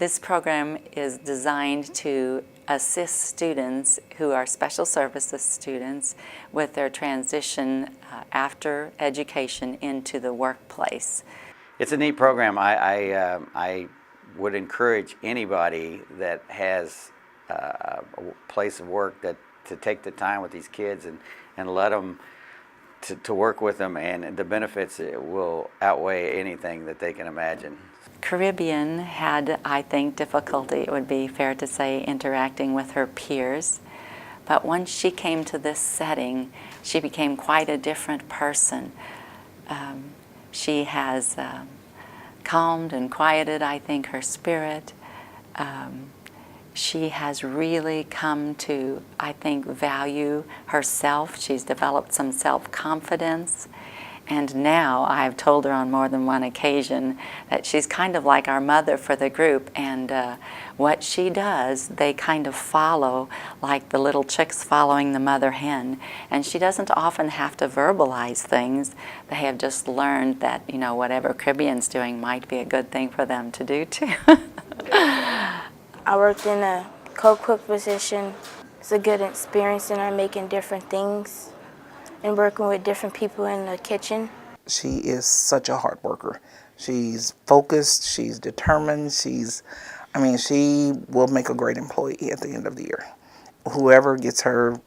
This program is designed to assist students who are special services students with their transition after education into the workplace. It's a neat program. I would encourage anybody that has a place of work to take the time with these kids and let them to work with them, and the benefits will outweigh anything that they can imagine. Caribbean had, I think, difficulty, it would be fair to say, interacting with her peers. But once she came to this setting, she became quite a different person. She has calmed and quieted, I think, her spirit. She has really come to, I think, value herself. She's developed some self-confidence. And now I've told her on more than one occasion that she's kind of like our mother for the group, and what she does, they kind of follow like the little chicks following the mother hen. And she doesn't often have to verbalize things. They have just learned that, you know, whatever Caribbean's doing might be a good thing for them to do too. I worked in a co-cook position. It's a good experience, and I'm making different things and working with different people in the kitchen. She is such a hard worker. She's focused, she's determined, she will make a great employee at the end of the year. Whoever gets her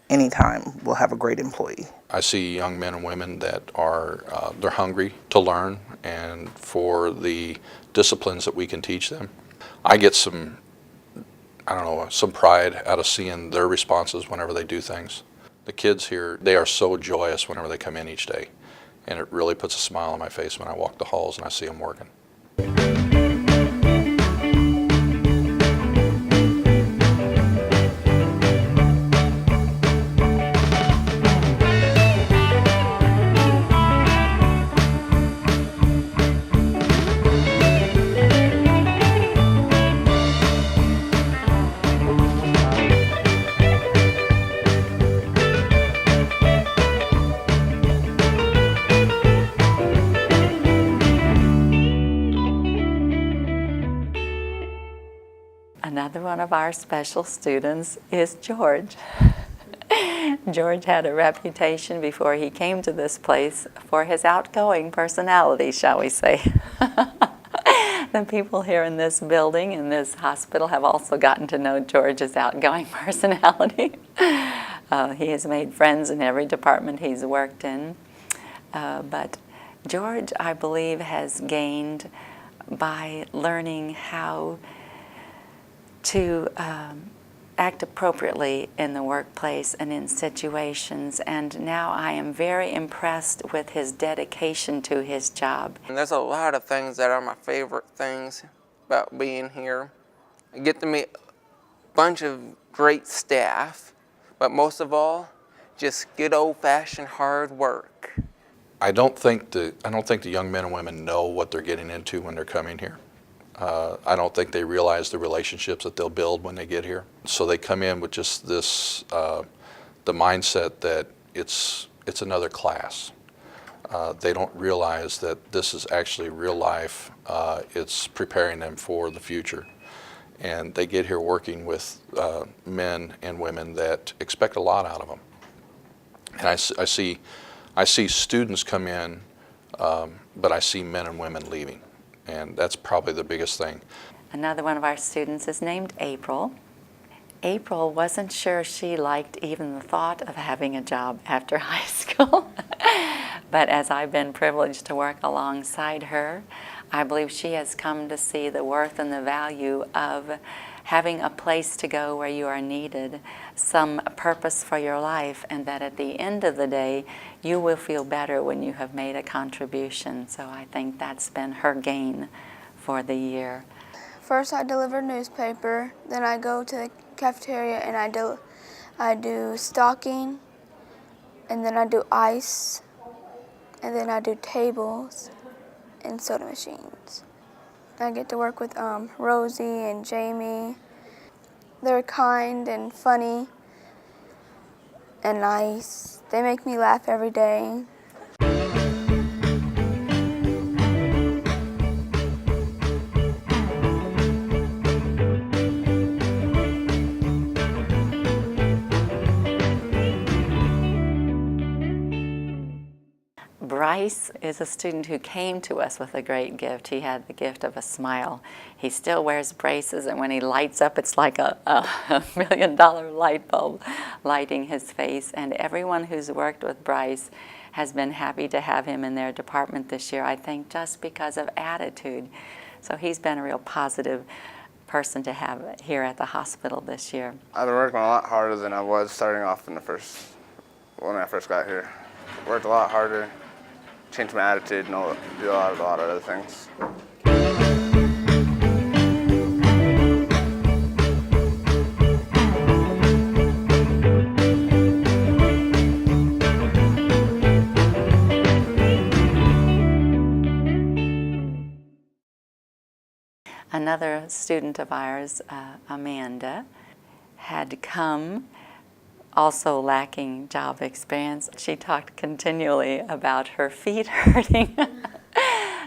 anytime will have a great employee. I see young men and women that are, they're hungry to learn and for the disciplines that we can teach them. I get some pride out of seeing their responses whenever they do things. The kids here, they are so joyous whenever they come in each day, and it really puts a smile on my face when I walk the halls and I see them working. Another one of our special students is George. George had a reputation before he came to this place for his outgoing personality, shall we say. The people here in this building, in this hospital, have also gotten to know George's outgoing personality. He has made friends in every department he's worked in. But George, I believe, has gained by learning how to act appropriately in the workplace and in situations, and now I am very impressed with his dedication to his job. And there's a lot of things that are my favorite things about being here. I get to meet a bunch of great staff, but most of all, just good old-fashioned hard work. I don't think the young men and women know what they're getting into when they're coming here. I don't think they realize the relationships that they'll build when they get here. So they come in with just this, the mindset that it's another class. They don't realize that this is actually real life. It's preparing them for the future. And they get here working with men and women that expect a lot out of them. And I see students come in, but I see men and women leaving. And that's probably the biggest thing. Another one of our students is named April. April wasn't sure she liked even the thought of having a job after high school. But as I've been privileged to work alongside her, I believe she has come to see the worth and the value of having a place to go where you are needed, some purpose for your life, and that at the end of the day, you will feel better when you have made a contribution. So I think that's been her gain for the year. First I deliver newspaper, then I go to the cafeteria and I do stocking, and then I do ice, and then I do tables and soda machines. I get to work with Rosie and Jamie. They're kind and funny and nice. They make me laugh every day. Brice is a student who came to us with a great gift. He had the gift of a smile. He still wears braces, and when he lights up, it's like a $1 million light bulb lighting his face. And everyone who's worked with Brice has been happy to have him in their department this year, I think just because of attitude. So he's been a real positive person to have here at the hospital this year. I've been working a lot harder than I was starting off when I first got here. Worked a lot harder, changed my attitude, and do a lot of other things. Another student of ours, Amanda, had come also lacking job experience. She talked continually about her feet hurting.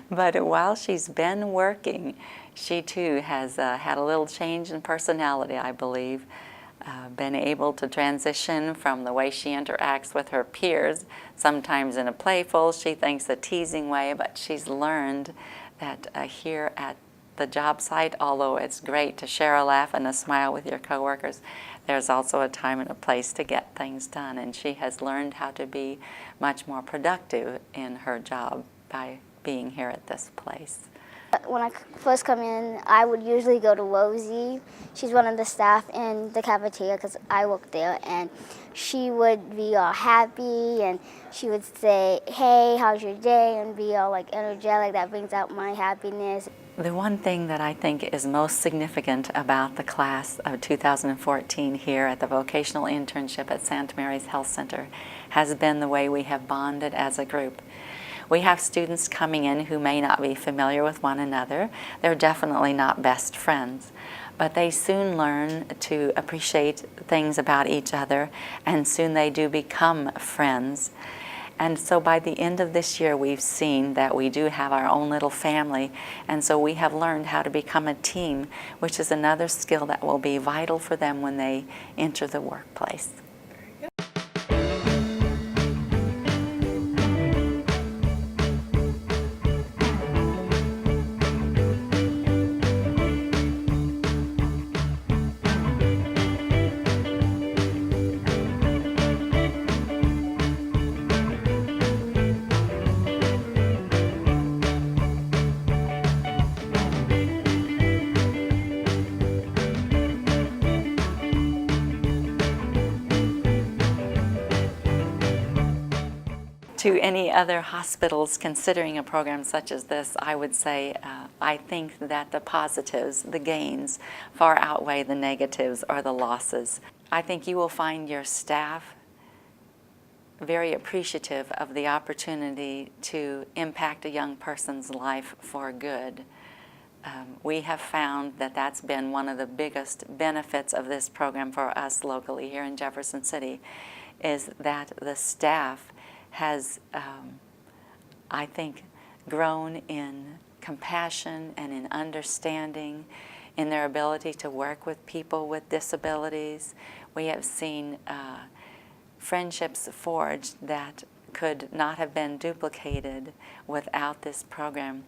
But while she's been working, she too has had a little change in personality, I believe. Been able to transition from the way she interacts with her peers, sometimes in a playful, she thinks a teasing way, but she's learned that here at the job site, although it's great to share a laugh and a smile with your coworkers, there's also a time and a place to get things done, and she has learned how to be much more productive in her job by being here at this place. When I first come in, I would usually go to Rosie. She's one of the staff in the cafeteria because I work there, and she would be all happy, and she would say, "Hey, how's your day?" and be all like energetic. That brings out my happiness. The one thing that I think is most significant about the class of 2014 here at the Vocational Internship at Santa Mary's Health Center has been the way we have bonded as a group. We have students coming in who may not be familiar with one another. They're definitely not best friends, but they soon learn to appreciate things about each other, and soon they do become friends. And so by the end of this year, we've seen that we do have our own little family, and so we have learned how to become a team, which is another skill that will be vital for them when they enter the workplace. To any other hospitals considering a program such as this, I would say I think that the positives, the gains, far outweigh the negatives or the losses. I think you will find your staff very appreciative of the opportunity to impact a young person's life for good. We have found that that's been one of the biggest benefits of this program for us locally here in Jefferson City, is that the staff has, I think, grown in compassion and in understanding, in their ability to work with people with disabilities. We have seen friendships forged that could not have been duplicated without this program.